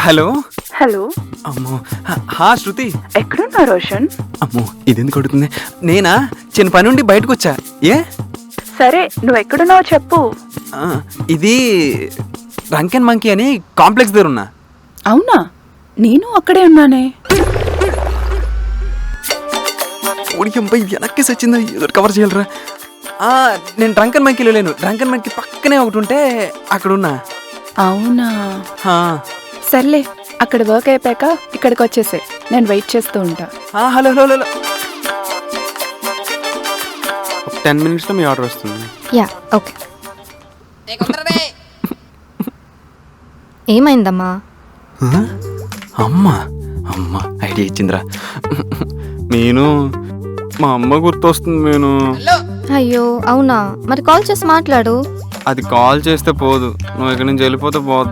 Hello hello, అమ్మో హా శృతి. ఎక్కడున్నా రోషన్? అమ్మో ఇది ఎందుకు అడుగుతుంది? నేనా చిన్న పని నుండి బయటకు వచ్చా. ఏ సరే, నువ్వు ఎక్కడున్నావో చెప్పు. ఆ, ఇది రంకెన్ మంకీ అని కాంప్లెక్స్ దగ్గర ఉన్నా. అవునా, నేను అక్కడే ఉన్నానే. ఉడికంపై వెనక్కి సచ్చిందో ఏదో కవర్ చేయాలరా. నేను డ్రంకన్ మంకీలో లేను. డ్రంకన్ మంకీ పక్కనే ఒకటి ఉంటే అక్కడ ఉన్నా. అవునా, హా. సర్లే, అక్కడ వర్క్ అయిపోయాక ఇక్కడికి వచ్చేసే, నేను వెయిట్ చేస్తూ ఉంటా. హలో హలో హలో 10 minutesలో మీ ఆర్డర్ వస్తుంది. Yeah okay. ఏమైందమ్మా? అమ్మ అమ్మ ఐడియా ఇచ్చిందిరా. నేను మా అమ్మ గుర్తొస్తుంది. నేను అయ్యో అవునా, మరి కాల్ చేసి మాట్లాడు. అది కాల్ చేస్తే పోదు. నువ్వు ఇక్కడి నుంచి వెళ్ళిపోతే పోదు.